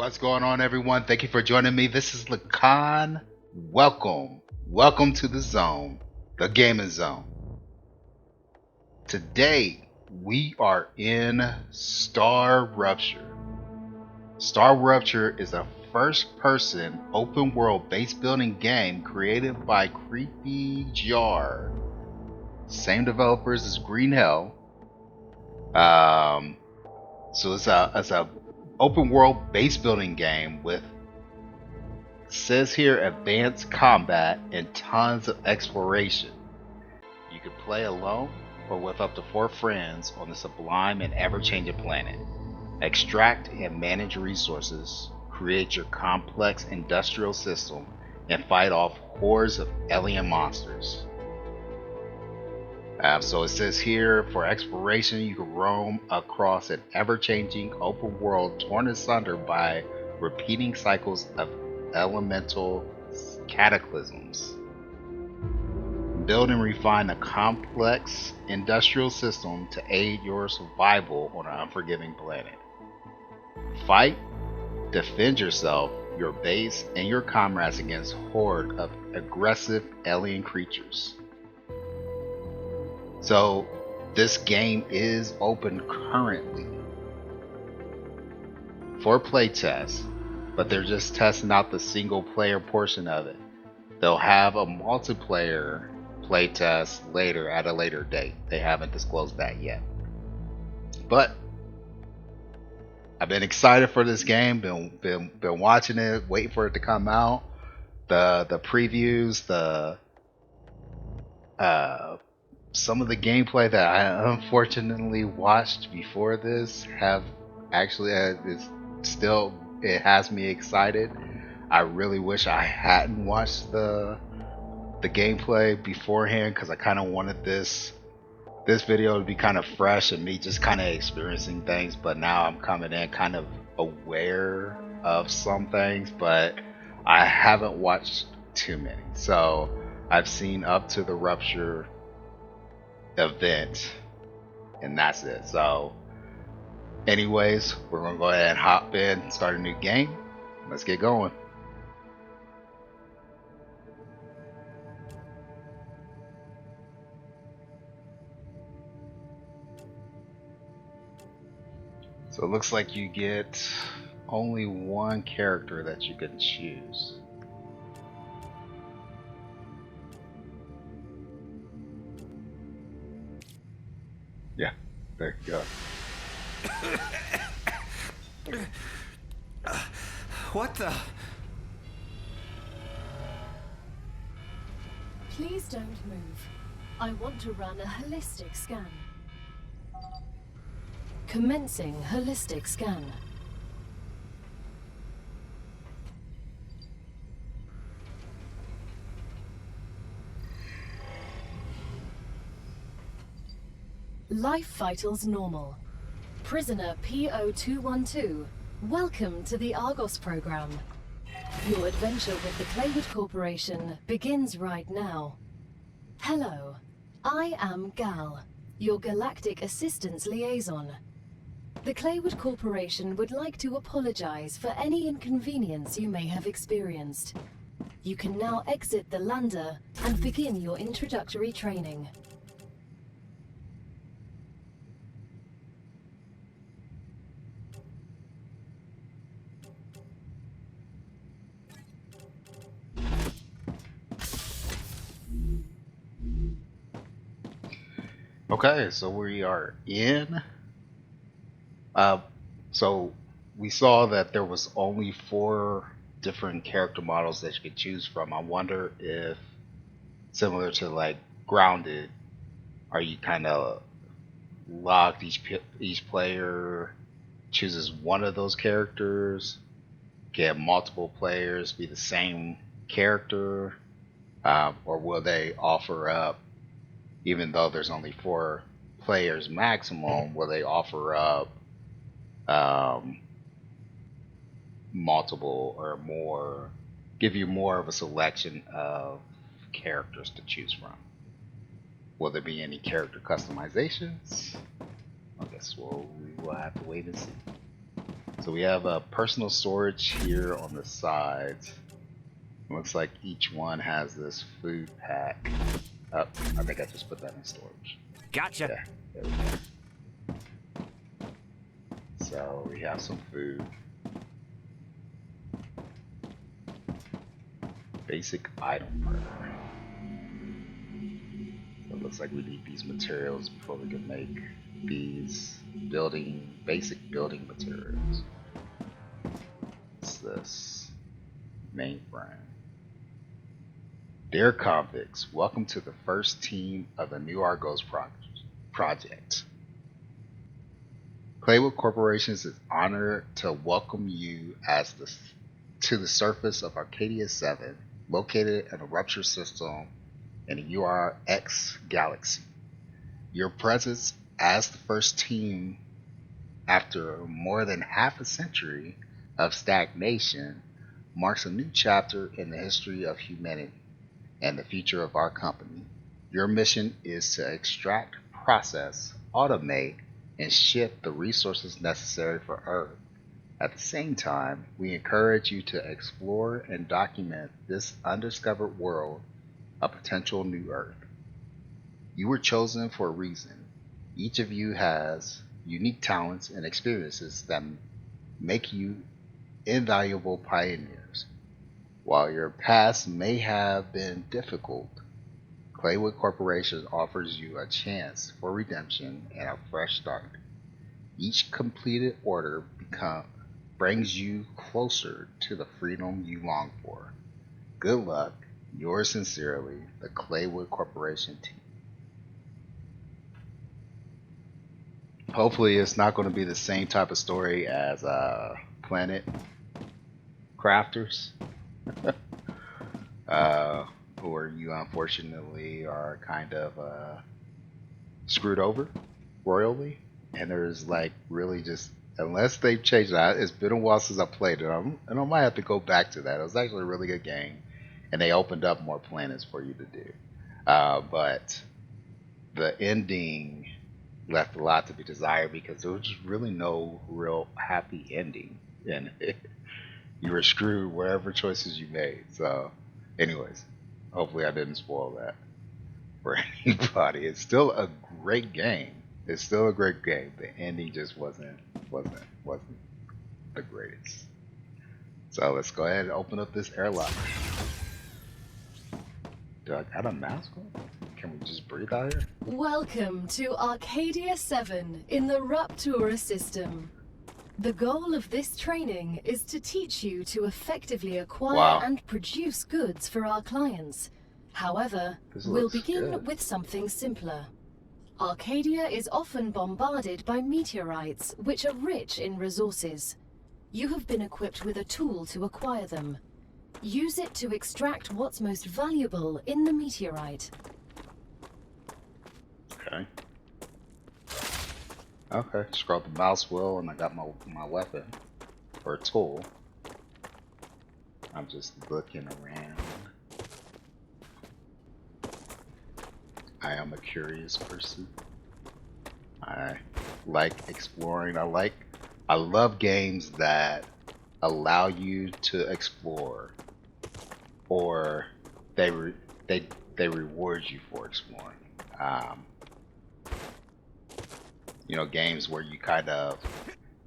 What's going on, everyone? Thank you for joining me. This is Lacan. Welcome to the zone, the gaming zone. Today, we are in StarRupture. StarRupture is a first-person, open-world base building game created by Creepy Jar. Same developers as Green Hell. So it's a open world base building game with, says here, advanced combat and tons of exploration. You can play alone or with up to 4 friends on the sublime and ever-changing planet. Extract and manage resources, create your complex industrial system, and fight off hordes of alien monsters. So it says here, for exploration, you can roam across an ever-changing open world torn asunder by repeating cycles of elemental cataclysms. Build and refine a complex industrial system to aid your survival on an unforgiving planet. Fight, defend yourself, your base, and your comrades against hordes of aggressive alien creatures. So this game is open currently for playtest, but they're just testing out the single player portion of it. They'll have a multiplayer playtest later at a later date. They haven't disclosed that yet. But I've been excited for this game, been watching it, waiting for it to come out. The previews, some of the gameplay that I unfortunately watched before this have actually it has me excited. I really wish I hadn't watched the gameplay beforehand, because I kind of wanted this video to be kind of fresh and me just kind of experiencing things. But now I'm coming in kind of aware of some things, but I haven't watched too many. So I've seen up to the Rupture event, and that's it. So anyways, we're gonna go ahead and hop in, start a new game. Let's get going. So it looks like you get only one character that you can choose. Yeah, there you go. What the? Please don't move. I want to run a holistic scan. Commencing holistic scan. Life vitals normal. Prisoner PO212, welcome to the Argos program. Your adventure with the Claywood Corporation begins right now. Hello, I am Gal, your Galactic Assistance Liaison. The Claywood Corporation would like to apologize for any inconvenience you may have experienced. You can now exit the lander and begin your introductory training. Okay, so we are in. So we saw that there was only 4 different character models that you could choose from. I wonder if, similar to like Grounded, are you kind of locked? Each player chooses one of those characters. Can multiple players be the same character, or will they offer up? Even though there's only 4 players maximum, will they offer up multiple or more, give you more of a selection of characters to choose from? Will there be any character customizations? I guess we will have to wait and see. So we have a personal storage here on the sides. Looks like each one has this food pack. Oh, I think I just put that in storage. Gotcha. Yeah, there we go. So we have some food. Basic item murder. So it looks like we need these materials before we can make these basic building materials. What's this? Mainframe. Dear convicts, welcome to the first team of the new Argos project. Claywood Corporation is honored to welcome you to the surface of Arcadia 7, located in a rupture system in the URX galaxy. Your presence as the first team after more than half a century of stagnation marks a new chapter in the history of humanity and the future of our company. Your mission is to extract, process, automate, and ship the resources necessary for Earth. At the same time, we encourage you to explore and document this undiscovered world, a potential new Earth. You were chosen for a reason. Each of you has unique talents and experiences that make you invaluable pioneers. While your past may have been difficult, Claywood Corporation offers you a chance for redemption and a fresh start. Each completed order brings you closer to the freedom you long for. Good luck. Yours sincerely, the Claywood Corporation team. Hopefully it's not going to be the same type of story as Planet Crafters. Where you unfortunately are kind of screwed over royally, and there's like really just unless they've changed that. It's been a while since I played it, and I might have to go back to that. It was actually a really good game, and they opened up more planets for you to do, but the ending left a lot to be desired because there was just really no real happy ending, and you were screwed whatever choices you made. So, anyways. Hopefully I didn't spoil that for anybody. It's still a great game. It's still a great game. The ending just wasn't the greatest. So let's go ahead and open up this airlock. Do I got a mask on? Can we just breathe out here? Welcome to Arcadia 7 in the Raptura system. The goal of this training is to teach you to effectively acquire and produce goods for our clients. However, we'll begin with something simpler. Arcadia is often bombarded by meteorites, which are rich in resources. You have been equipped with a tool to acquire them. Use it to extract what's most valuable in the meteorite. Okay. Okay, scroll the mouse wheel and I got my weapon or tool. I'm just looking around. I am a curious person. I like exploring. I love games that allow you to explore, or they reward you for exploring. You know, games where you kind of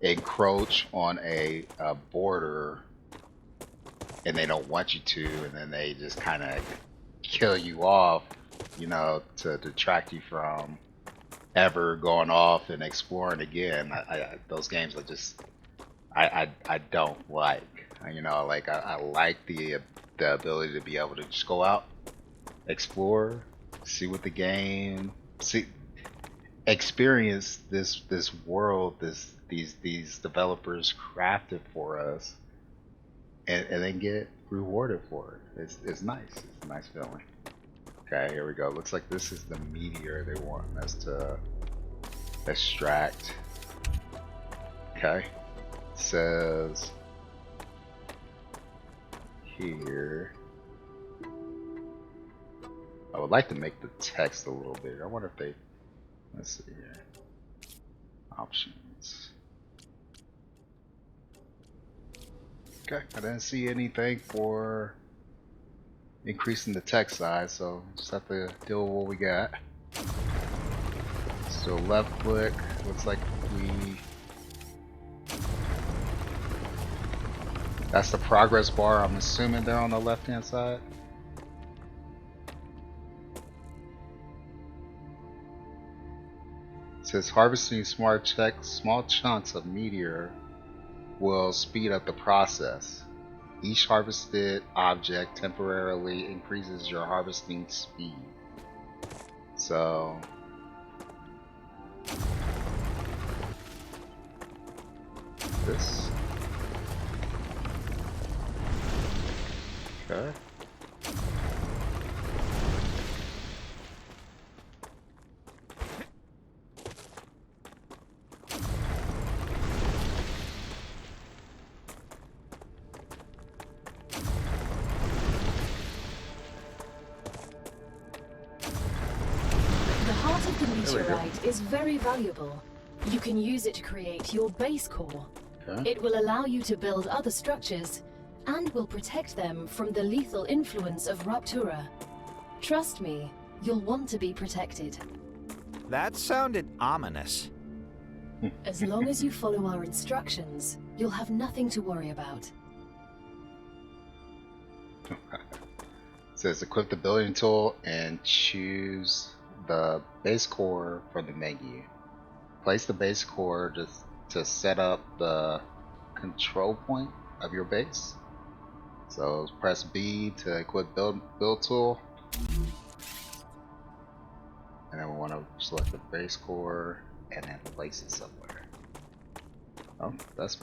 encroach on a border and they don't want you to, and then they just kind of kill you off, you know, to detract you from ever going off and exploring again. Those games are just I don't like. You know, like I like the ability to be able to just go out, explore, see what the game, experience this world, these developers crafted for us, and then get rewarded for it. It's nice. It's a nice feeling. Okay, here we go. Looks like this is the meteor they want us to extract. Okay, it says here. I would like to make the text a little bigger. I wonder if they. Let's see here. Options. Okay, I didn't see anything for increasing the tech size, so just have to deal with what we got. So left click, looks like we... That's the progress bar, I'm assuming they're on the left hand side. It says harvesting small chunks of meteor will speed up the process. Each harvested object temporarily increases your harvesting speed. So this. Okay. Meteorite is very valuable. You can use it to create your base core. Okay. It will allow you to build other structures and will protect them from the lethal influence of Raptura. Trust me, you'll want to be protected. That sounded ominous. As long as you follow our instructions, you'll have nothing to worry about. It says equip the building tool and choose the base core from the menu. Place the base core to set up the control point of your base. So press B to equip build tool. And then we want to select the base core and then place it somewhere. Oh, that's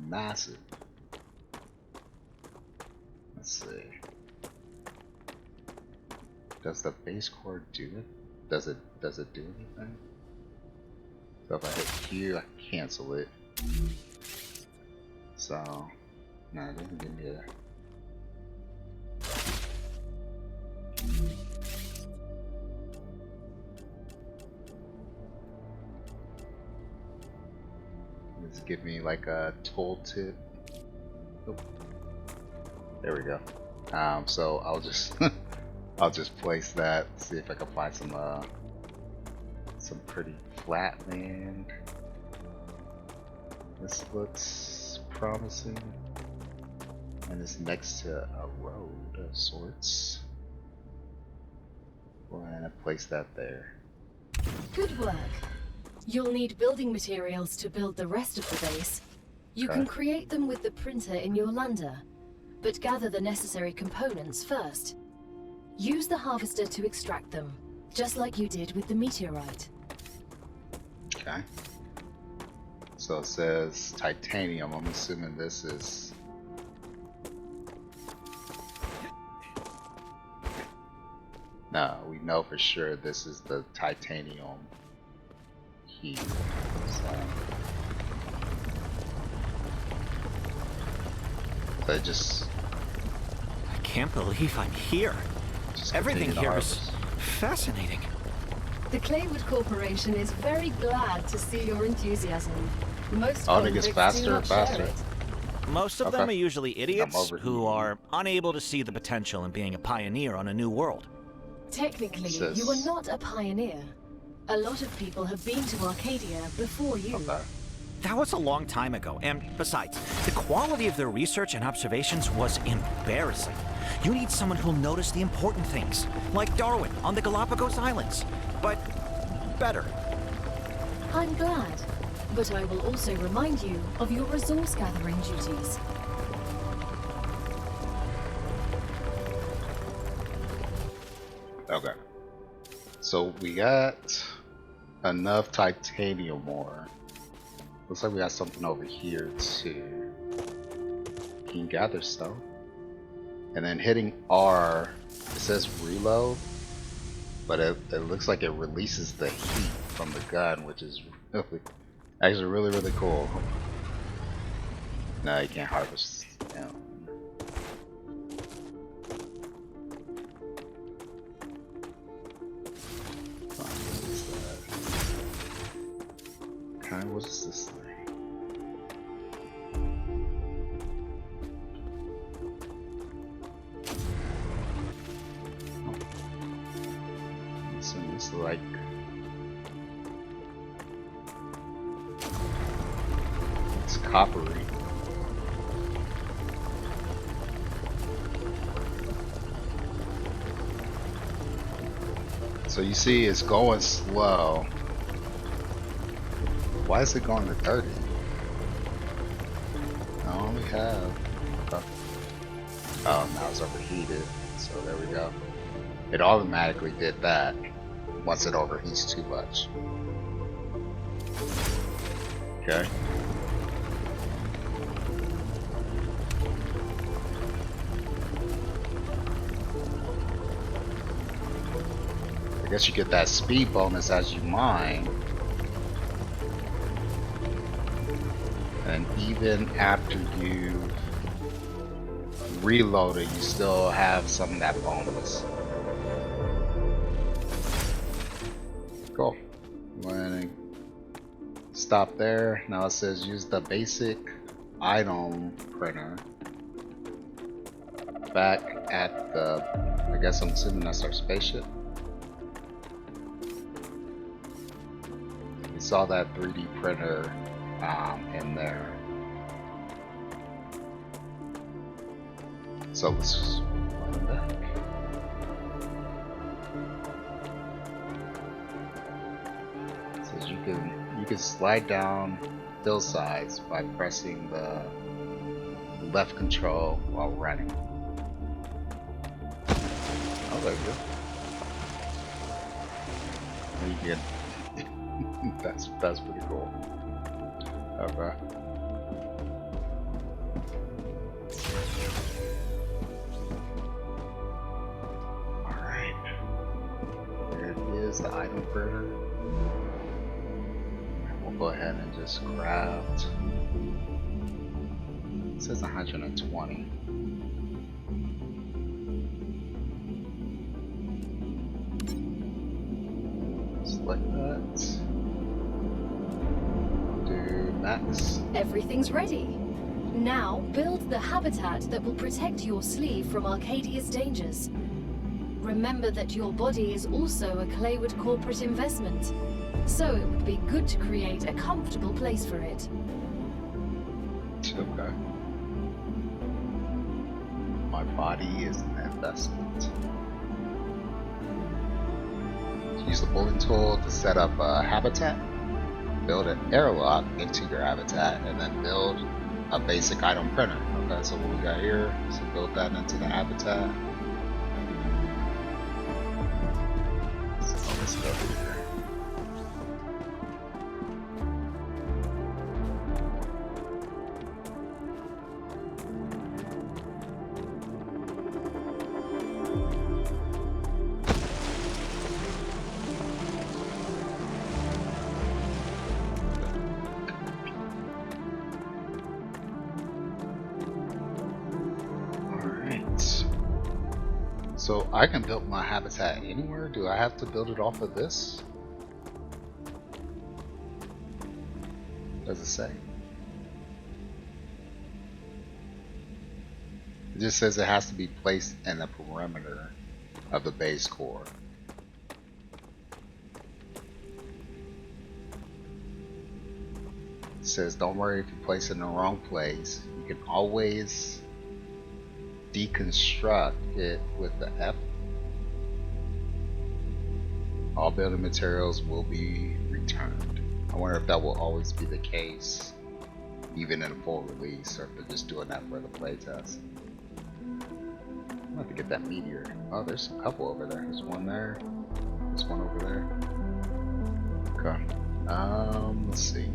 massive. Let's see. Does the base core do it? Does it do anything? So if I hit Q, I can cancel it. So no, it doesn't give me Does it give me like a tooltip? Oh. There we go. So I'll just I'll just place that, see if I can find some pretty flat land. This looks promising. And it's next to a road of sorts. Go ahead and place that there. Good work. You'll need building materials to build the rest of the base. You can create them with the printer in your lander, but gather the necessary components first. Use the harvester to extract them, just like you did with the meteorite. Okay. So it says titanium. I'm assuming this is... No, we know for sure this is the titanium here. So I just... I can't believe I'm here. Everything here is fascinating. The Claywood Corporation is very glad to see your enthusiasm. Most it gets faster and faster. Most of them are usually idiots who are unable to see the potential in being a pioneer on a new world. Technically, you are not a pioneer. A lot of people have been to Arcadia before you. That was a long time ago, and besides, the quality of their research and observations was embarrassing. You need someone who'll notice the important things, like Darwin on the Galapagos Islands, but better. I'm glad, but I will also remind you of your resource gathering duties. Okay. So we got enough titanium ore. Looks like we got something over here too. You can gather stuff. And then hitting R, it says reload, but it looks like it releases the heat from the gun, which is really cool. No, you can't harvest. Yeah. Okay, what is this thing? It's like it's coppery. So you see it's going slow. Why is it going to 30? I only have... Oh, now it's overheated. So there we go. It automatically did that once it overheats too much. Okay. I guess you get that speed bonus as you mine. And even after you've reloaded, you still have some of that bonus. Cool. I'm going to stop there. Now it says use the basic item printer. Back at the, I guess I'm assuming that's our spaceship. We saw that 3D printer in there. So let's run back. It says you can slide down hillsides by pressing the left control while running. Oh, there you go. You get that's pretty cool. Okay. Alright. There it is, the item printer. We'll go ahead and just craft. It says 120. Select that. Do max. Everything's ready. Now build the habitat that will protect your sleeve from Arcadia's dangers. Remember that your body is also a Claywood corporate investment, so it would be good to create a comfortable place for it. Okay. My body is an investment. Use the bullet tool to set up a habitat, build an airlock into your habitat, and then build a basic item printer. Okay, so what we got here is to build that into the habitat. So let's go here. So I can build my habitat anywhere? Do I have to build it off of this? Does it say? It just says it has to be placed in the perimeter of the base core. It says don't worry if you place it in the wrong place. You can always deconstruct it with the F. All building materials will be returned. I wonder if that will always be the case, even in a full release, or if they're just doing that for the playtest. I'm gonna have to get that meteor. Oh, there's a couple over there. There's one there. There's one over there. Okay. Let's see.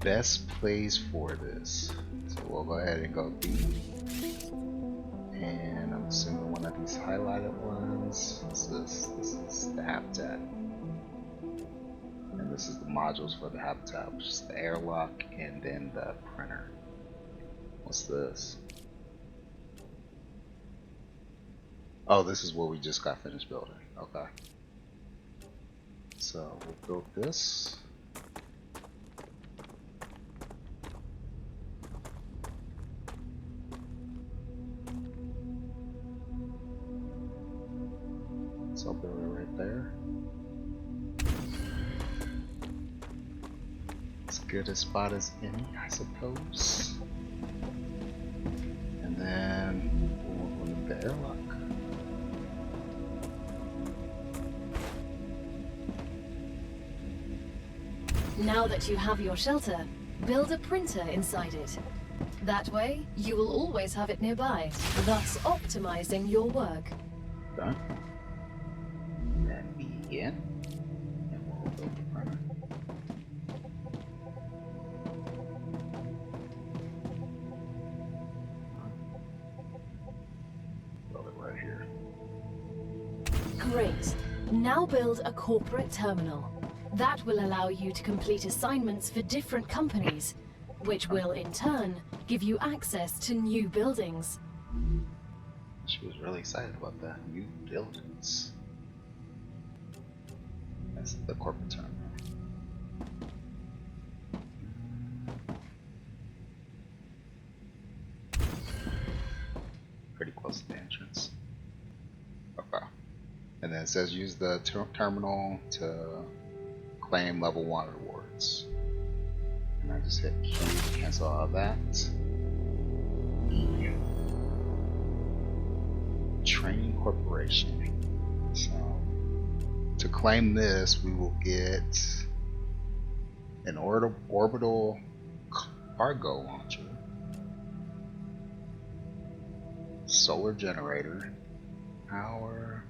Best place for this. So we'll go ahead and go B. And I'm assuming one of these highlighted ones. This is the habitat. And this is the modules for the habitat, which is the airlock and then the printer. What's this? Oh, this is what we just got finished building. Okay. So we'll build this. I'll build it right there. As good a spot as any, I suppose. And then we'll look at the airlock. Now that you have your shelter, build a printer inside it. That way, you will always have it nearby, thus optimizing your work. Done. Then begin. And we'll build the printer. Build it right here. Great. Now build a corporate terminal. That will allow you to complete assignments for different companies, which will in turn give you access to new buildings. She was really excited about that. New buildings. That's the corporate terminal. Pretty close to the entrance. Okay. And then it says use the terminal to claim level 1 rewards. And I just hit cancel all of that. Training Corporation. So to claim this, we will get an orbital cargo launcher, solar generator, power,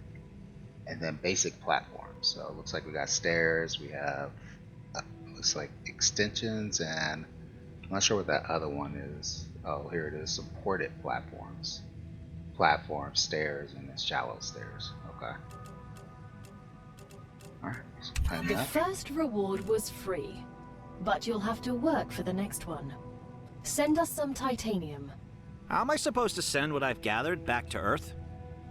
and then basic platform. So it looks like we got stairs, we have looks like extensions, and I'm not sure what that other one is. Oh, here it is, supported platforms. Platform, stairs, and then shallow stairs. Okay. Alright, The first reward was free, but you'll have to work for the next one. Send us some titanium. How am I supposed to send what I've gathered back to Earth?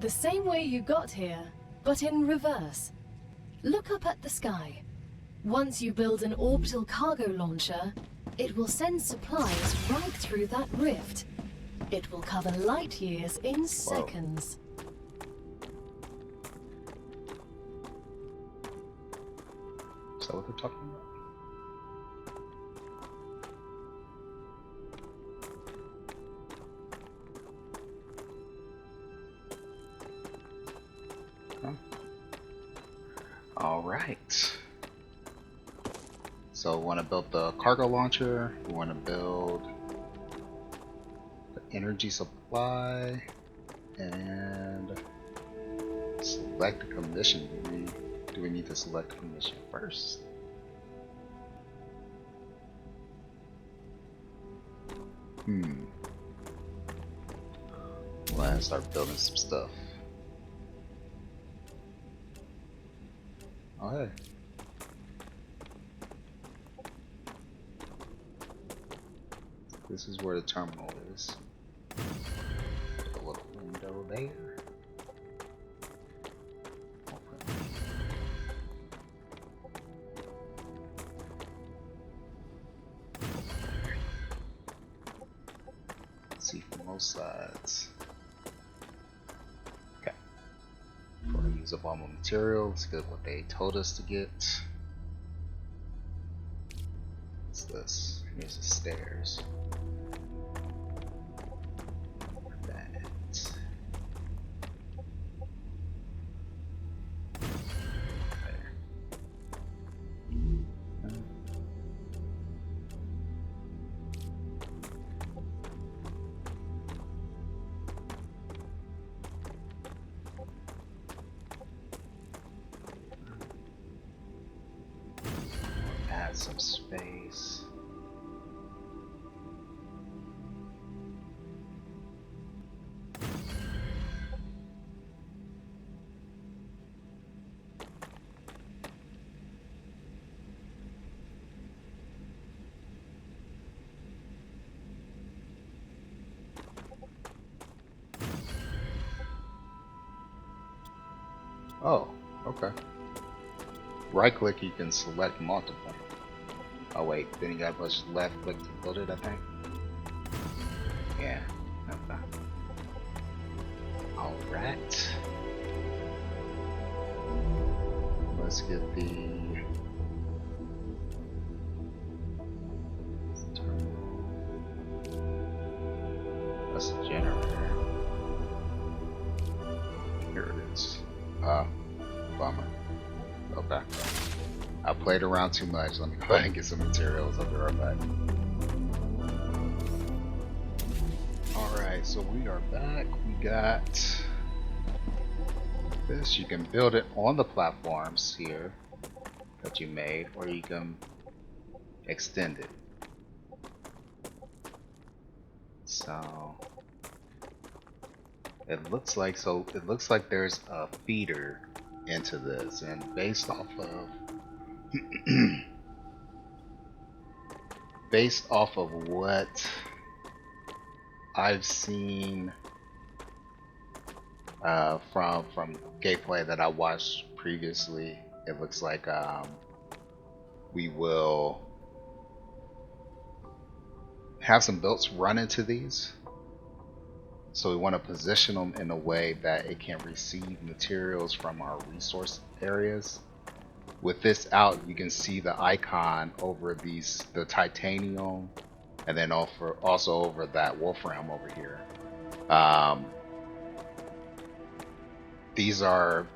The same way you got here, but in reverse. Look up at the sky. Once you build an orbital cargo launcher, it will send supplies right through that rift. It will cover light years in seconds. Is that what they're talking about? Alright. So we want to build the cargo launcher, we want to build the energy supply, and select a commission. Do we need to select a commission first? Let's start building some stuff. Oh hey. This is where the terminal is. Put a little window there. Let's see from both sides. Okay. For the use of all material, let's get what they told us to get. What's this? Here's the stairs. Add some space. Oh, okay. Right click, you can select multiple. Oh wait, then you gotta push left click to build it, I think. Yeah, okay. Alright. let's get the that's the generator. Here it is. Bummer. Okay. I played around too much. Let me go ahead and get some materials. I'll be right back. Alright, so we are back. We got this. You can build it on the platforms here that you made, or you can extend it. So it looks like there's a feeder into this, and based off of based off of what I've seen from gameplay that I watched previously, it looks like we will have some builds run into these. So we want to position them in a way that it can receive materials from our resource areas. With this out, you can see the icon over the titanium, and then also over that wolfram over here. These are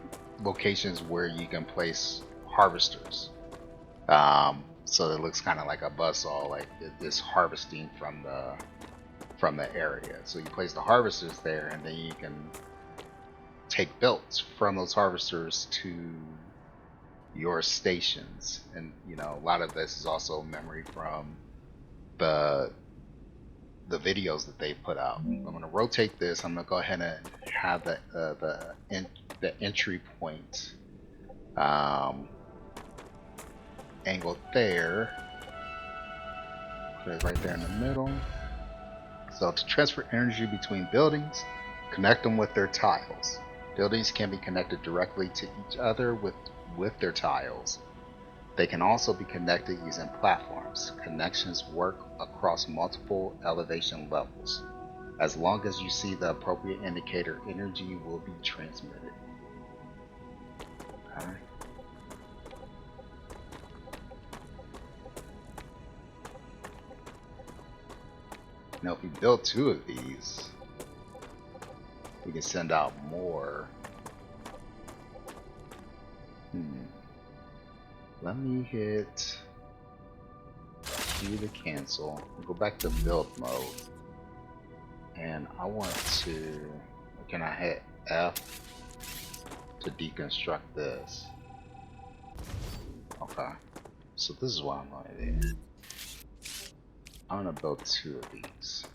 locations where you can place harvesters. So it looks kind of like a buzzsaw, like it's harvesting from the area. So you place the harvesters there, and then you can take belts from those harvesters to your stations. And you know, a lot of this is also memory from the videos that they put out. I'm going to rotate this. I'm going to go ahead and have the entry point angle there. Put it right there in the middle. So to transfer energy between buildings, connect them with their tiles. Buildings can be connected directly to each other with their tiles. They can also be connected using platforms. Connections work across multiple elevation levels. As long as you see the appropriate indicator, energy will be transmitted. Okay. Now if we build 2 of these, we can send out more. Let me hit Q to cancel. Go back to build mode. And I want to, can I hit F to deconstruct this? Okay. So this is what I'm going to do. I'm going to build 2 of these.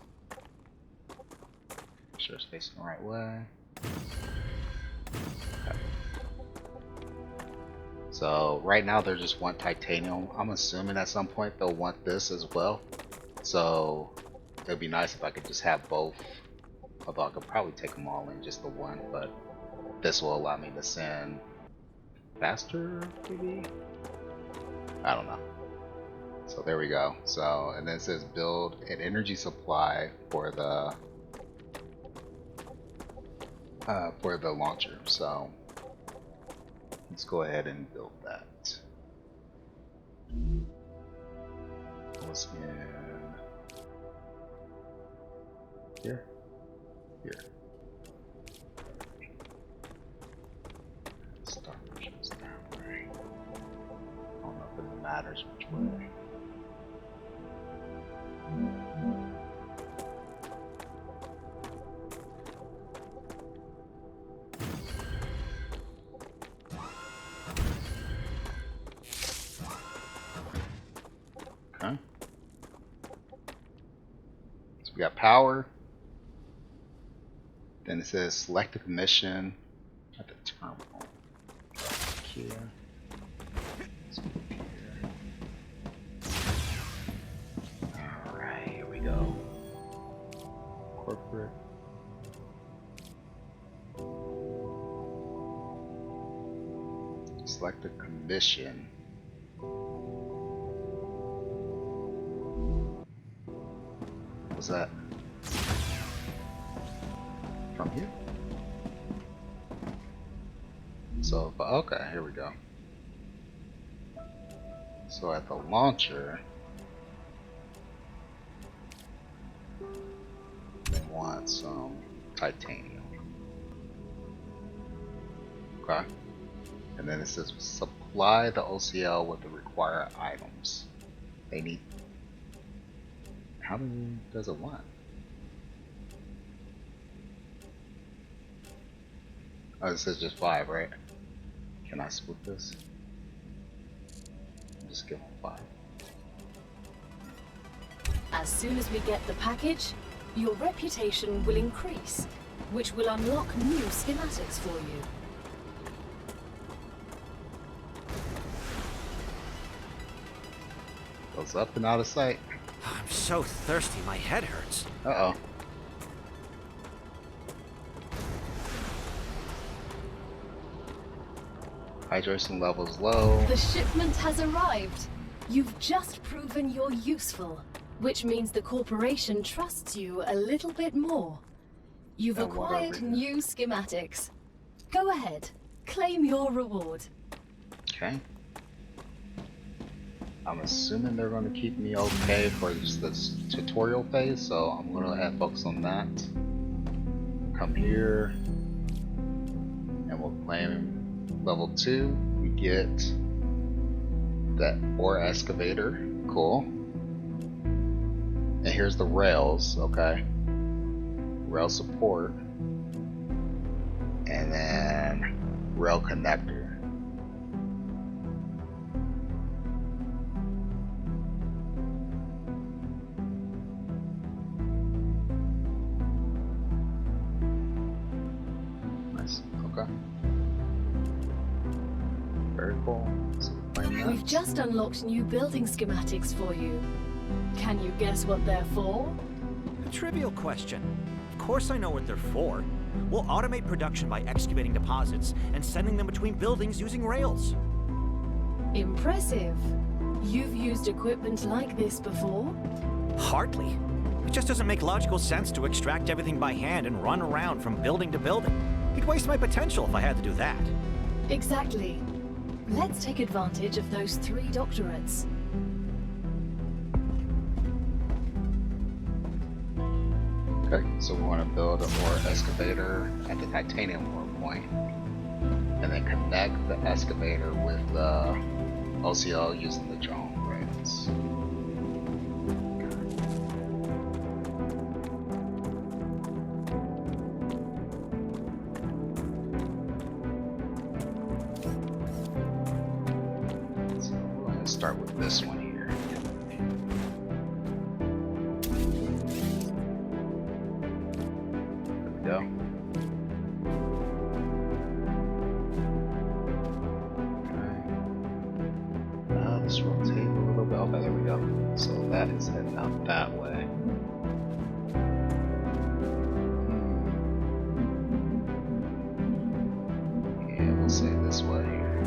Make sure it's facing the right way. Okay. So right now they just want titanium. I'm assuming at some point they'll want this as well. So it'd be nice if I could just have both. Although I could probably take them all in just the one, but this will allow me to send faster, maybe? I don't know. So there we go. So, and then it says build an energy supply for the launcher. So let's go ahead and build that. What's in here? Here. StarRupture is that way. I don't know if it matters which way. Okay. So we got power. Then it says select a mission at the terminal. Here. Let's move here. Alright, here we go. Corporate. Select a commission. What's that? From here? So, okay, here we go. So at the launcher, they want some titanium. Okay. And then it says supply the OCL with the required items. They need. How many does it want? Oh, it says just 5, right? Can I split this? Just give them 5. As soon as we get the package, your reputation will increase, which will unlock new schematics for you. Goes up and out of sight. I'm so thirsty, my head hurts. Uh-oh. Hydration levels low. The shipment has arrived. You've just proven you're useful, which means the corporation trusts you a little bit more. You've And what acquired are we- new schematics. Go ahead, claim your reward. Okay. I'm assuming they're going to keep me okay for this tutorial phase, so I'm going to have focus on that. Come here, and we'll claim level 2. We get that ore excavator. Cool. And here's the rails, okay. Rail support. And then rail connector. Nice. Okay. Very cool. So We've just unlocked new building schematics for you. Can you guess what they're for? A trivial question. Of course I know what they're for. We'll automate production by excavating deposits and sending them between buildings using rails. Impressive. You've used equipment like this before? Hardly. It just doesn't make logical sense to extract everything by hand and run around from building to building. It'd waste my potential if I had to do that. Exactly. Let's take advantage of those 3 doctorates. Okay, so we want to build an ore excavator at the titanium ore point, and then connect the excavator with the OCL using the drone rails. So we're going to start with this one here. Go. Okay. Let's rotate a little bit. Okay, there we go. So that is heading out that way. Yeah, we'll say this way here.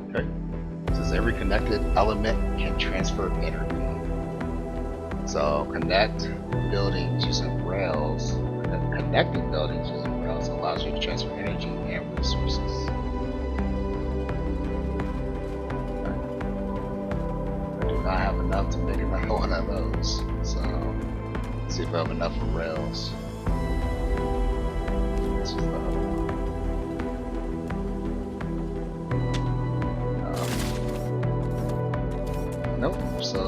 Okay. It says every connected element can transfer energy. So connect buildings using rails. Connecting buildings using rails allows you to transfer energy and resources. I do not have enough to make another one of those. So let's see if I have enough for rails. This is the other one. Nope. So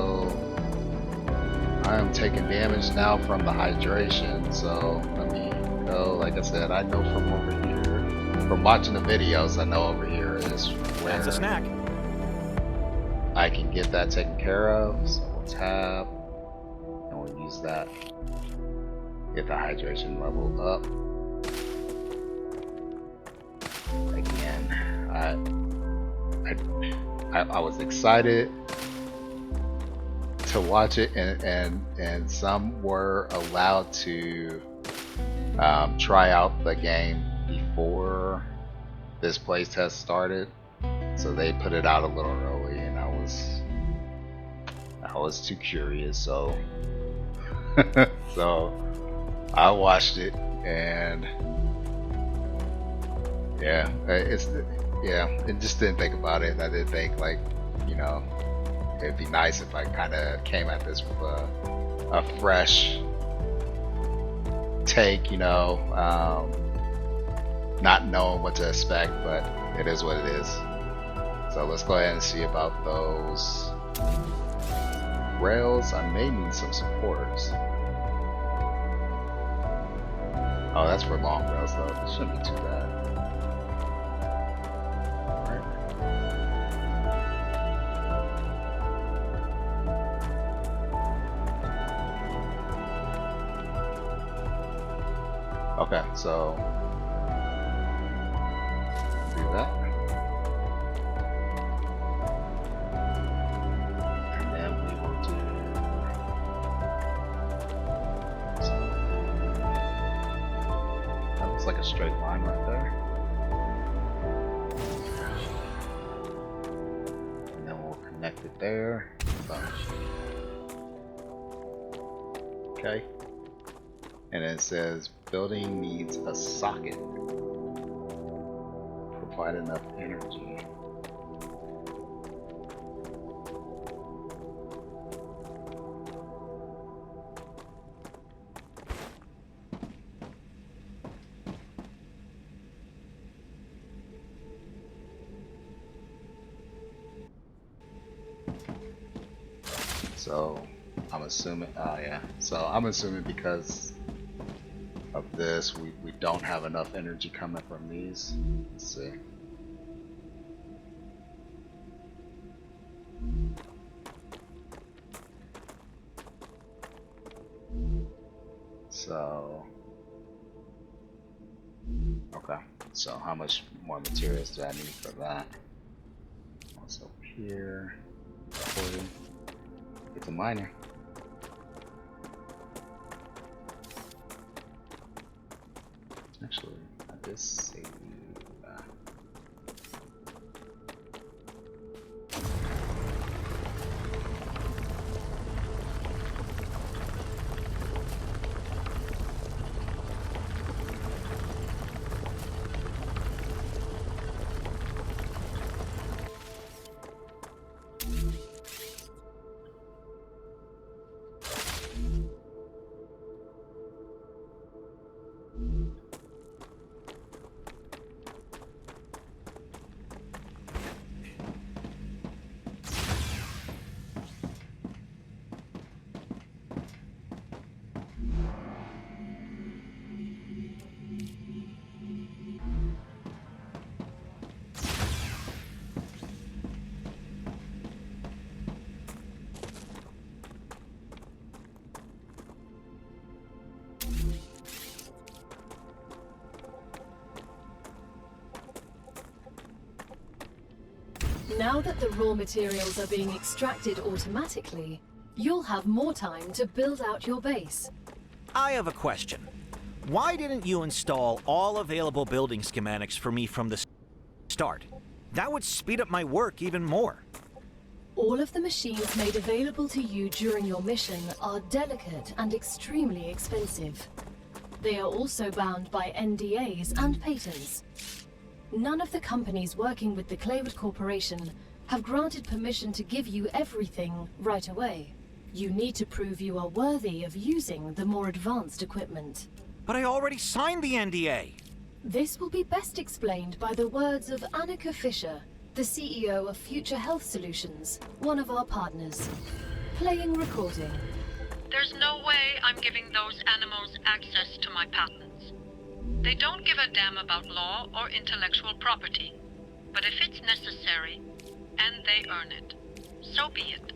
I am taking damage now from the hydration, so let me go. Like I said, I know from over here, from watching the videos, I know over here is where That's a snack. I can get that taken care of. So we'll tab, and we'll use that. Get the hydration level up. Again, I was excited to watch it, and some were allowed to try out the game before this playtest started, so they put it out a little early, and I was too curious, so so I watched it, and yeah, Yeah, and just didn't think about it. I did think like, you know, it'd be nice if I kind of came at this with a fresh take, not knowing what to expect, but it is what it is. So let's go ahead and see about those rails. I may need some supporters. Oh, that's for long rails though. This shouldn't be too bad. Okay, so do that. And then we will do that looks like a straight line right there. And then we'll connect it there. Okay. And it says building needs a socket. Provide enough energy. So I'm assuming, oh yeah. So I'm assuming because of this, we don't have enough energy coming from these. Let's see. So, okay. So how much more materials do I need for that? What's up here? 40. It's a miner. Actually, I just save that. Now that the raw materials are being extracted automatically, you'll have more time to build out your base. I have a question. Why didn't you install all available building schematics for me from the start? That would speed up my work even more. All of the machines made available to you during your mission are delicate and extremely expensive. They are also bound by NDAs and patents. None of the companies working with the Claywood Corporation have granted permission to give you everything right away. You need to prove you are worthy of using the more advanced equipment. But I already signed the NDA. This will be best explained by the words of Annika Fisher, the CEO of Future Health Solutions, one of our partners. Playing recording. There's no way I'm giving those animals access to my patents. They don't give a damn about law or intellectual property. But if it's necessary, and they earn it, so be it.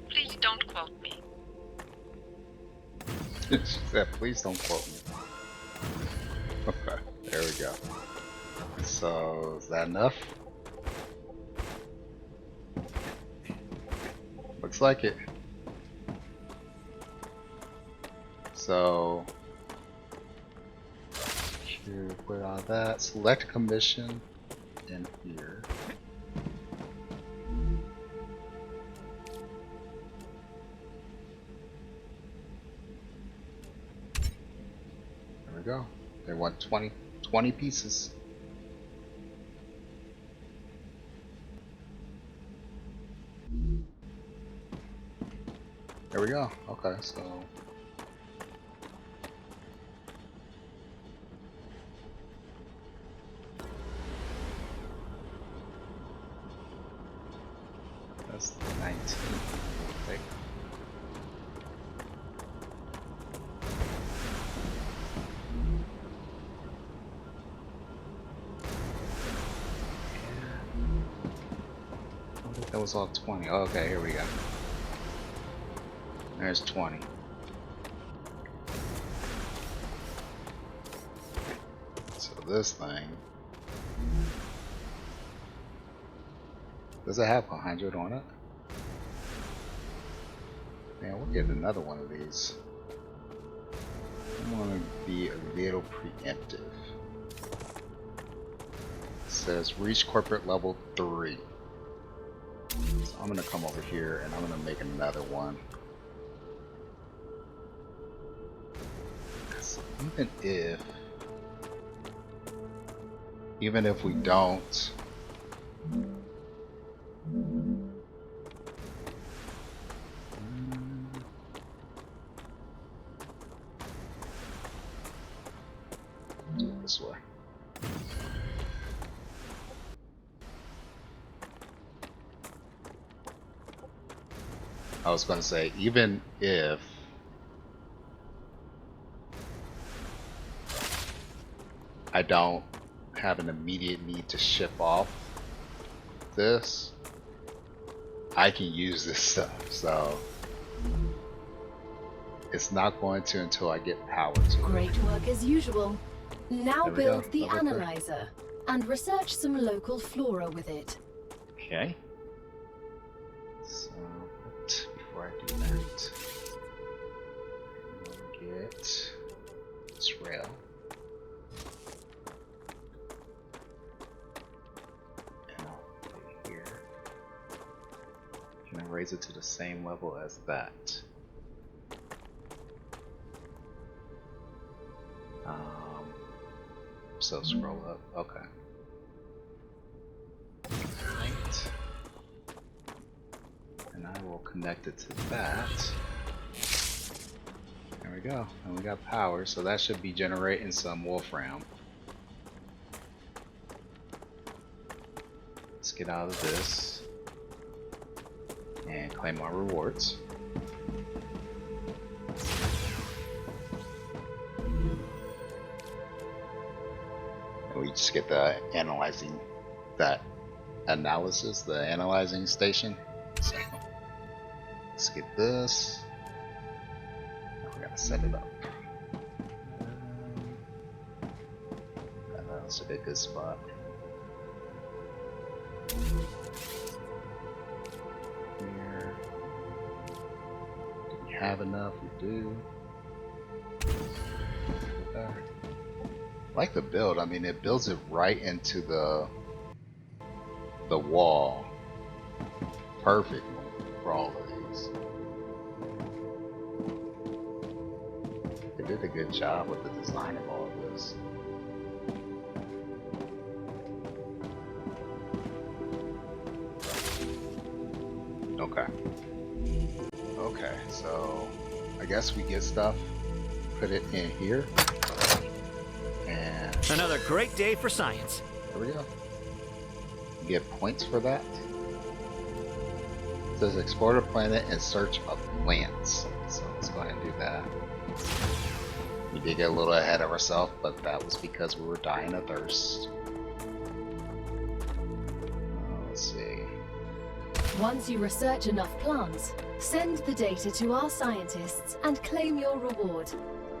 Please don't quote me. She said, please don't quote me. Okay, there we go. So, is that enough? Looks like it. So, here, put on that. Select commission in here. There we go. They want 20 pieces. There we go. Okay, so that's 19. Okay. I think that was all 20. Oh, okay, here we go. There's 20. So this thing, does it have 100 on it? Man, we'll get another one of these. I want to be a little preemptive. It says reach corporate level 3. So I'm going to come over here and I'm going to make another one. So even if we don't, do it this way. I was going to say, even if I don't have an immediate need to ship off this, I can use this stuff. So it's not going to until I get power to it. Great work as usual. Now build go. the Level 3. analyzer and research some local flora with it. Okay. So, but before I do that, I'm gonna get this rail. And I'll put it here. Can I raise it to the same level as that? So scroll up. Okay. Right. And I will connect it to that. There we go. And we got power, so that should be generating some wolfram. Let's get out of this and claim our rewards. And we just get the analyzing the analyzing station. So let's get this. Now we gotta set it up. That's a good spot. Here. Do we have enough? We do. There. I like the build. I mean, it builds it right into the wall perfectly for all of these. They did a good job with the design of all of this. Okay. Okay, so I guess we get stuff, put it in here, and Another great day for science. there we go. You get points for that. It says explore the planet in search of plants. So let's go ahead and do that. We did get a little ahead of ourselves, but that was because we were dying of thirst. Let's see. Once you research enough plants, send the data to our scientists and claim your reward.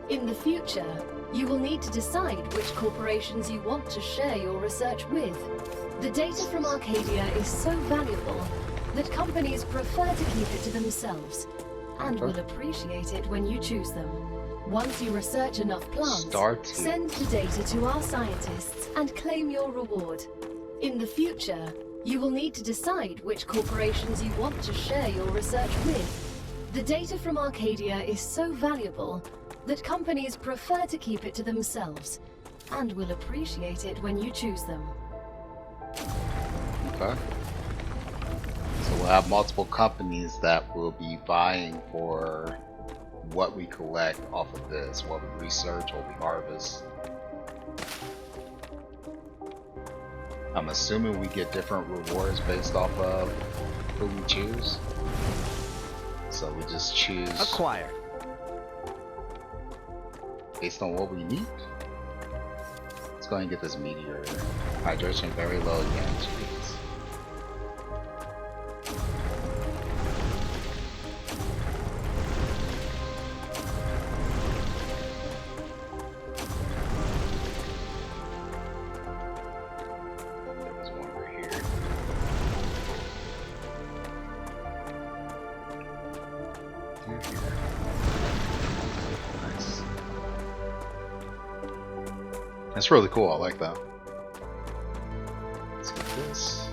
In the future, you will need to decide which corporations you want to share your research with. The data from Arcadia is so valuable that companies prefer to keep it to themselves and will appreciate it when you choose them. Once you research enough plants, send the data to our scientists and claim your reward. In the future, you will need to decide which corporations you want to share your research with. The data from Arcadia is so valuable that companies prefer to keep it to themselves and will appreciate it when you choose them. Okay. So we'll have multiple companies that will be vying for what we collect off of this, what we research, what we harvest. I'm assuming we get different rewards based off of who we choose. So we just choose Acquire. based on what we need. Let's go ahead and get this meteor. Hydration very low again. Jeez. There's one right here. Through here. Nice. That's really cool. I like that. Let's get this.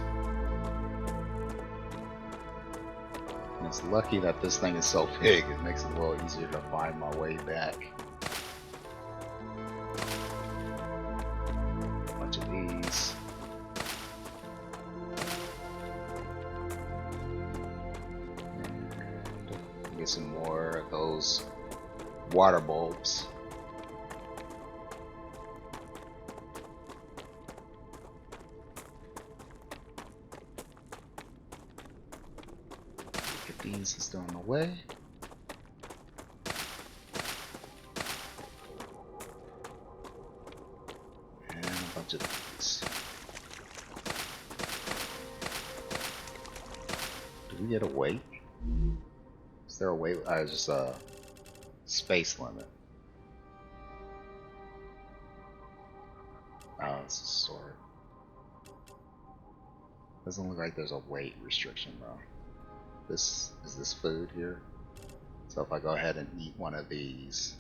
And it's lucky that this thing is so big. It makes it a little easier to find my way back. A bunch of these. And get some more of those water bulbs. These is still on the way. And a bunch of these. Do we get a weight? Is there a weight? Just a space limit. Oh, it's a store. Doesn't look like there's a weight restriction though. This is this food here. So if I go ahead and eat one of these.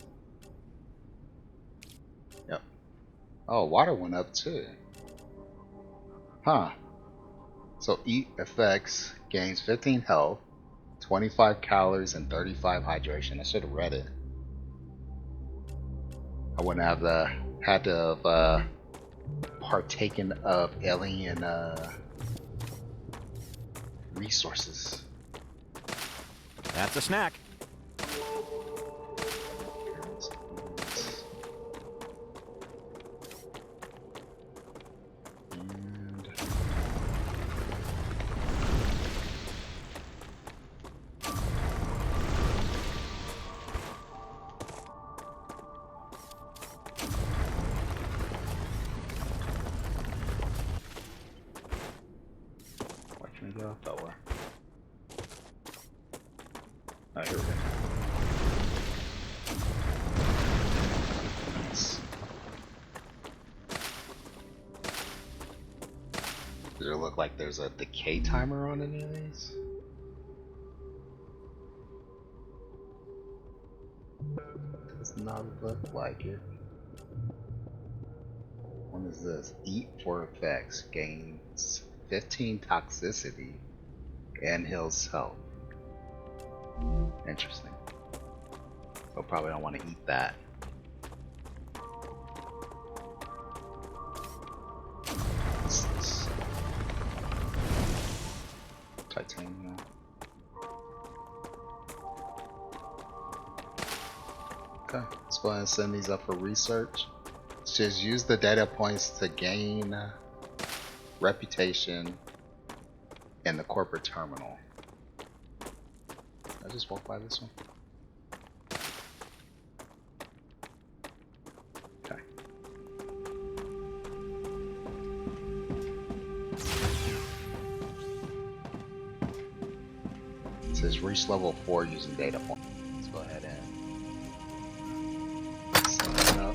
Yep. Oh, water went up too. Huh. So eat effects gains 15 health, 25 calories, and 35 hydration. I should have read it. I wouldn't have had to have partaken of alien resources. That's a snack. And watch me go, fella. Oh, here we go. Nice. Does it look like there's a decay timer on any of these? Does not look like it. What is this? Eat for effects. Gains 15 toxicity and heals health. Interesting. So probably don't want to eat that. What's this? Titanium. Okay, let's go ahead and send these up for research. Just use the data points to gain reputation in the corporate terminal. I just walk by this one. Okay. It says reach level 4 using data point. Let's go ahead and send that up.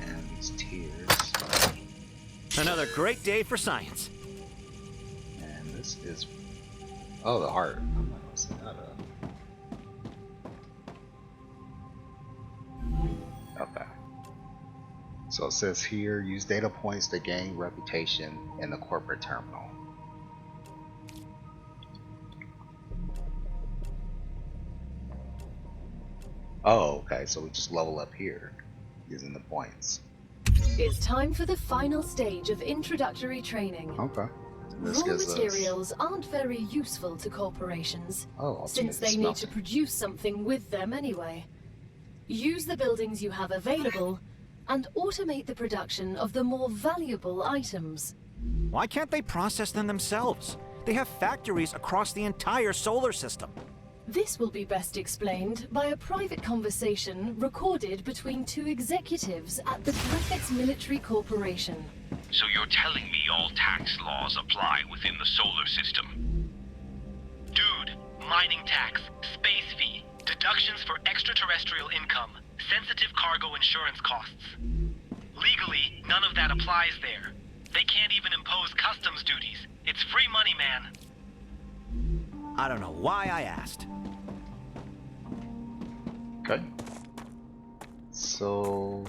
And these tiers. Another great day for science. And this is. Oh, the heart. I'm not gonna set that up. Okay. So it says here, use data points to gain reputation in the corporate terminal. Oh, okay. So we just level up here using the points. It's time for the final stage of introductory training. Okay. And this Raw gives us... materials aren't very useful to corporations, Oh, since they need to produce something with them anyway. Use the buildings you have available, and automate the production of the more valuable items. Why can't they process them themselves? They have factories across the entire solar system. This will be best explained by a private conversation recorded between two executives at the Griffiths Military Corporation. So you're telling me all tax laws apply within the solar system? Dude, mining tax, space fee, deductions for extraterrestrial income, sensitive cargo insurance costs. Legally, none of that applies there. They can't even impose customs duties. It's free money, man. I don't know why I asked. Okay. So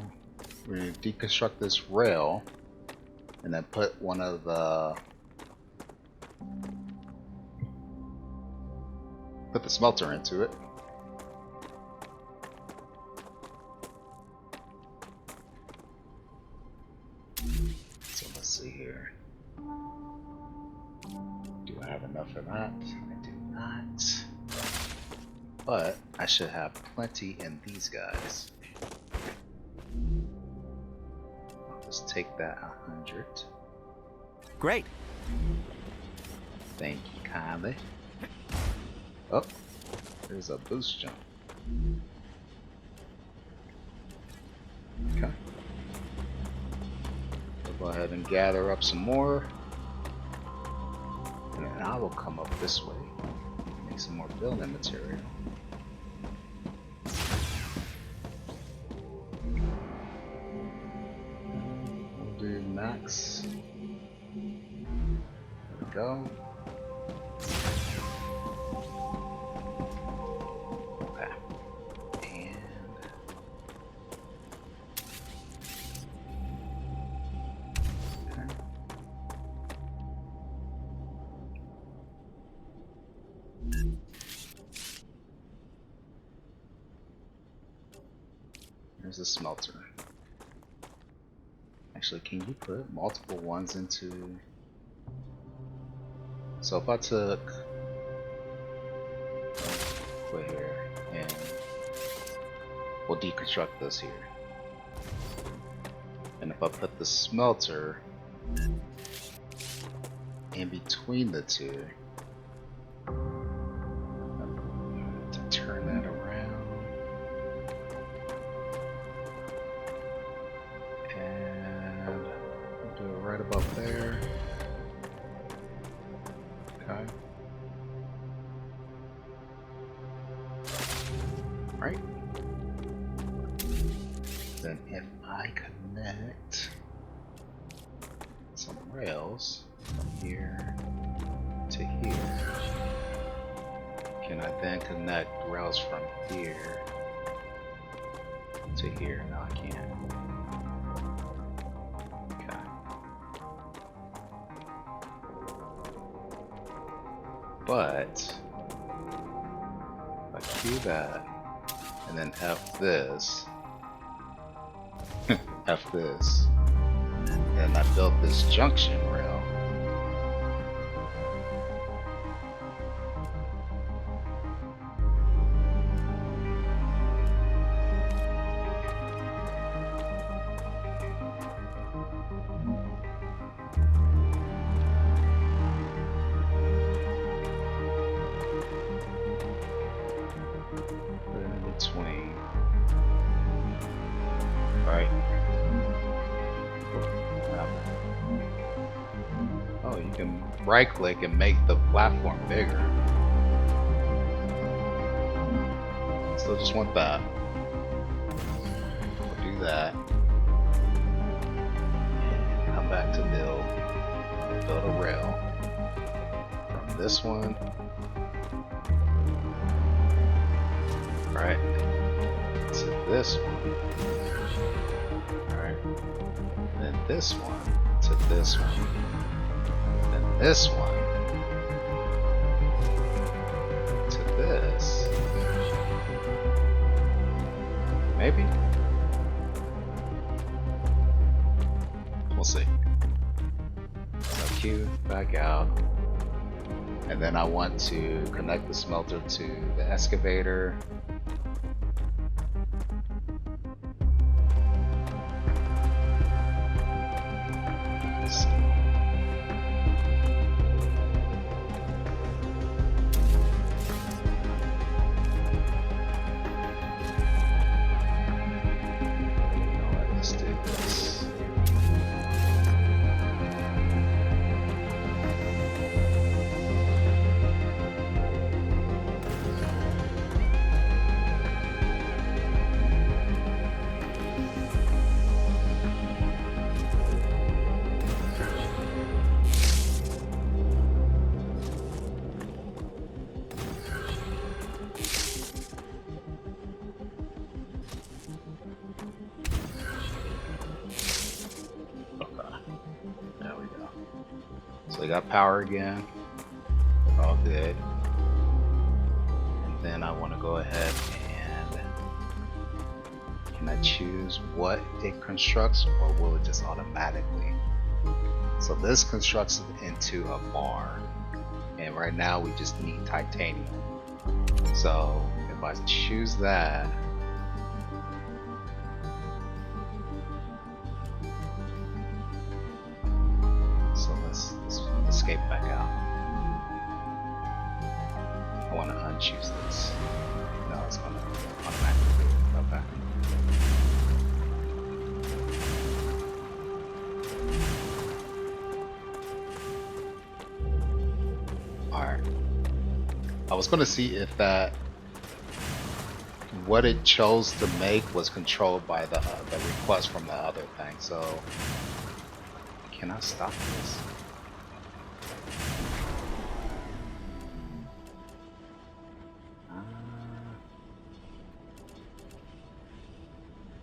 we're going to deconstruct this rail and then put one of the... put the smelter into it. So let's see here. Do I have enough for that? I do not. But I should have plenty in these guys. I'll just take that 100. Great. Thank you kindly. Oh, there's a boost jump. Okay. We'll go ahead and gather up some more. And then I will come up this way. Make some more building material. We'll do max. There we go. Okay. And okay. There's a smelter. Actually, can you put multiple ones into... So if I took... put here, and we'll deconstruct this here. And if I put the smelter in between the two, to turn that around, and we'll do it right about there. Okay. Right. Then if I connect some rails from here to here, can I then connect rails from here to here? No, I can't. Okay. But if I cue that and then F this, F this, and I built this junction rail. Put it in between. Right. Oh, you can right click and make the platform bigger. Still just want that. We'll do that. And come back to build. Build a rail. From this one. Right. To this one. Alright. Then this one to this one. Then this one to this. Maybe? We'll see. So Q, back out. And then I want to connect the smelter to the excavator. Let's do this. So we got power again. All good. And then I want to go ahead and can I choose what it constructs, or will it just automatically? So this constructs it into a bar, and right now we just need titanium. So if I choose that, so let's escape back out. I want to unchoose this. No, it's going to automatically do it. Okay. Alright. I was going to see if that what it chose to make was controlled by the request from the other thing. So can I stop this?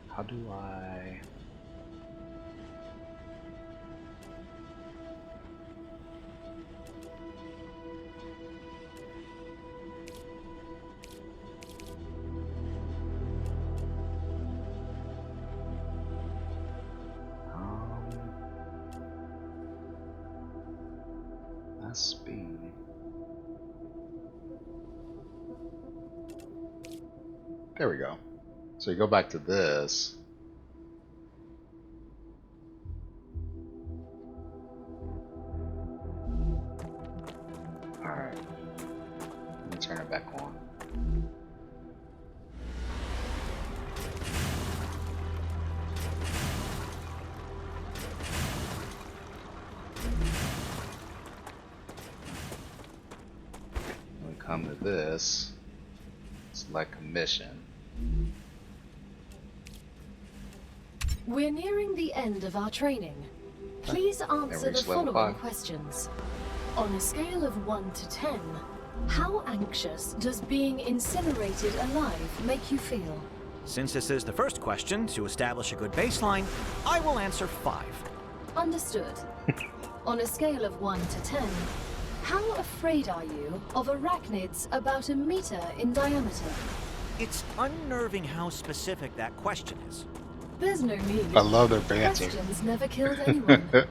How do I? That's speed. There we go. So you go back to this. Alright. Let me turn it back on. When we come to this, select a mission. We're nearing the end of our training. Please answer the following 5. questions. On a scale of 1 to 10, how anxious does being incinerated alive make you feel? Since this is the first question, to establish a good baseline, I will answer 5. Understood. On a scale of 1 to 10, how afraid are you of arachnids about 1 meter in diameter? It's unnerving how specific that question is. There's no need. I love their banter. Questions never killed anyone.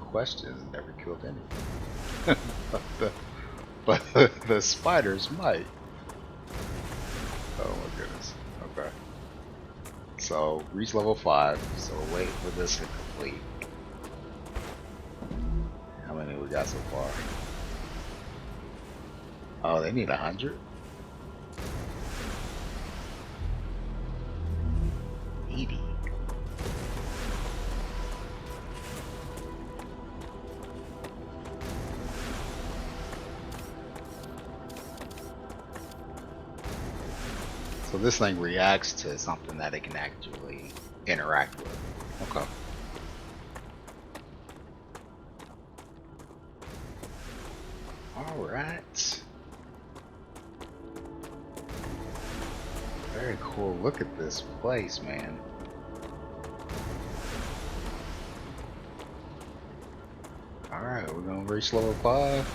Questions never killed anyone. but the spiders might. Oh my goodness. Okay. So reach level 5. So wait for this to complete. How many we got so far? Oh, they need 100. 80. So this thing reacts to something that it can actually interact with. Okay. Alright. Very cool. Look at this place, man. Alright, we're gonna reach level 5.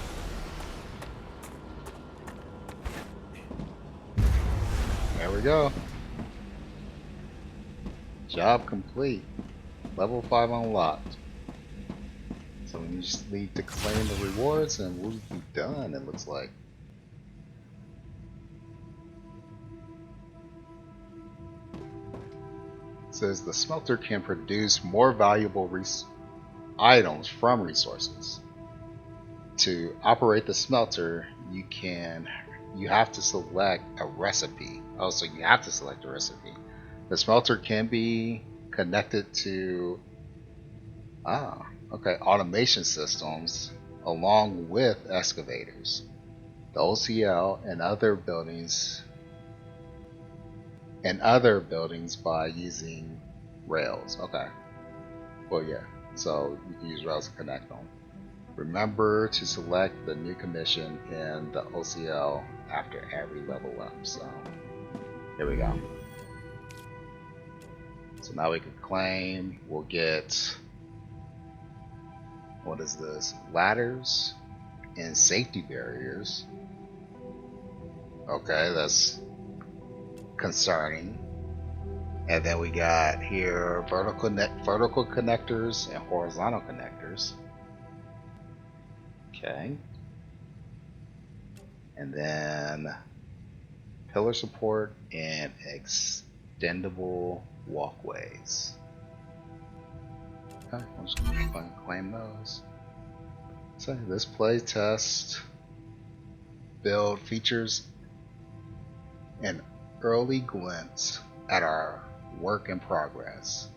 There we go. Job complete. Level 5 unlocked. So we just need to claim the rewards and we'll be done, it looks like. It says the smelter can produce more valuable items from resources. To operate the smelter, you have to select a recipe. Oh, so you have to select a recipe. The smelter can be connected to automation systems along with excavators, the OCL, and other buildings by using rails. Okay. Well, yeah. So you can use rails to connect them. Remember to select the new commission in the OCL after every level up. So here we go. So now we can claim. We'll get, what is this? Ladders and safety barriers. Okay, that's concerning. And then we got here vertical connectors and horizontal connectors. Okay. And then pillar support and extendable walkways. Okay, I'm just going to claim those. So this playtest build features an early glimpse at our work in progress.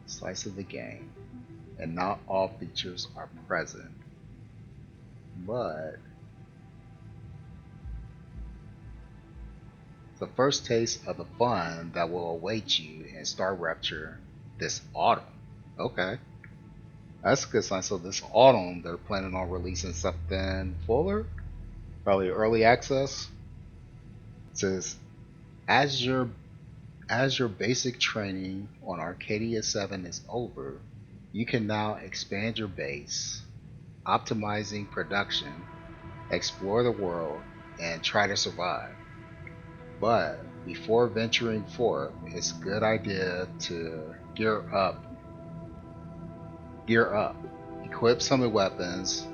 Slice of the game, and not all features are present, but the first taste of the fun that will await you in StarRupture this autumn. Okay, that's a good sign. So this autumn they're planning on releasing something fuller, probably early access. It says as your basic training on Arcadia 7 is over, you can now expand your base, optimizing production, explore the world, and try to survive. But before venturing forth, it's a good idea to gear up, equip some weapons,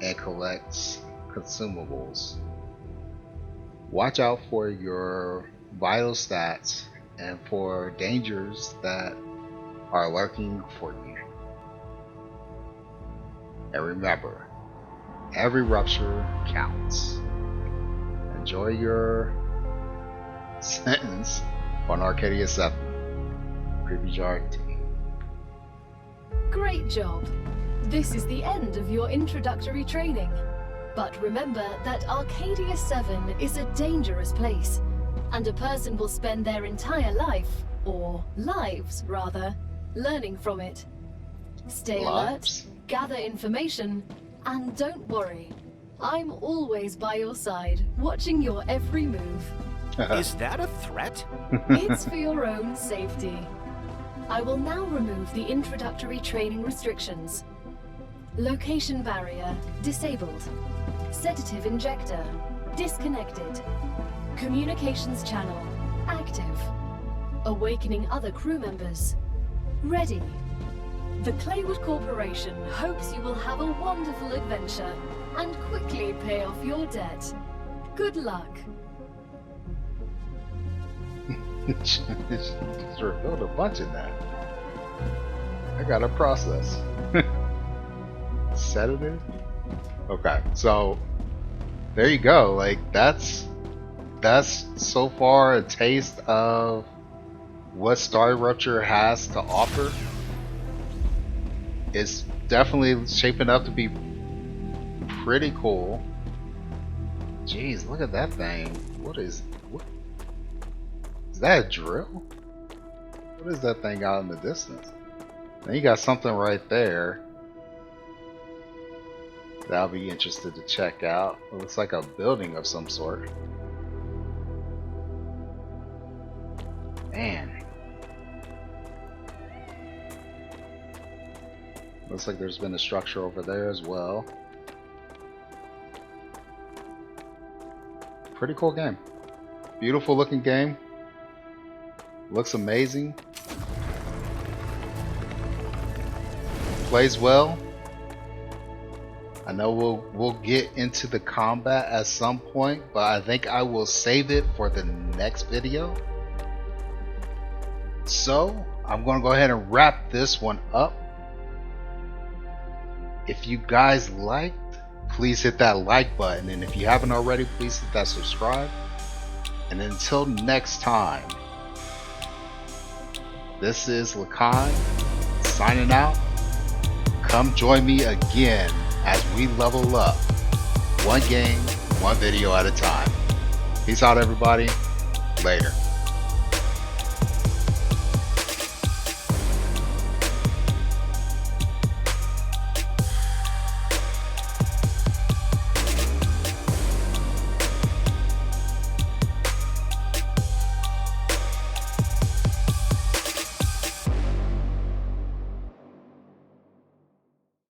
and collect consumables. Watch out for your vital stats and for dangers that are lurking for you. And remember, every rupture counts. Enjoy your sentence on Arcadia 7. Creepy Jar team. Great job! This is the end of your introductory training. But remember that Arcadia 7 is a dangerous place, and a person will spend their entire life, or lives rather, learning from it. Stay alert, gather information, and don't worry. I'm always by your side, watching your every move. Is that a threat? It's for your own safety. I will now remove the introductory training restrictions. Location barrier disabled. Sedative injector disconnected. Communications channel active. Awakening other crew members ready. The Claywood Corporation hopes you will have a wonderful adventure and quickly pay off your debt. Good luck. Just revealed a bunch of that. I got a process. Sedative? Okay, so there you go. Like that's so far a taste of what StarRupture has to offer. It's definitely shaping up to be pretty cool. Jeez, look at that thing. What is that a drill? What is that thing out in the distance? Then you got something right there that I'll be interested to check out. It looks like a building of some sort. Man. Looks like there's been a structure over there as well. pretty cool game. Beautiful looking game. Looks amazing. Plays well. I know we'll get into the combat at some point, but I think I will save it for the next video. So I'm going to go ahead and wrap this one up. If you guys liked, please hit that like button, and if you haven't already, please hit that subscribe. And until next time, this is Lakan signing out. Come join me again as we level up, one game, one video at a time. Peace out, everybody. Later.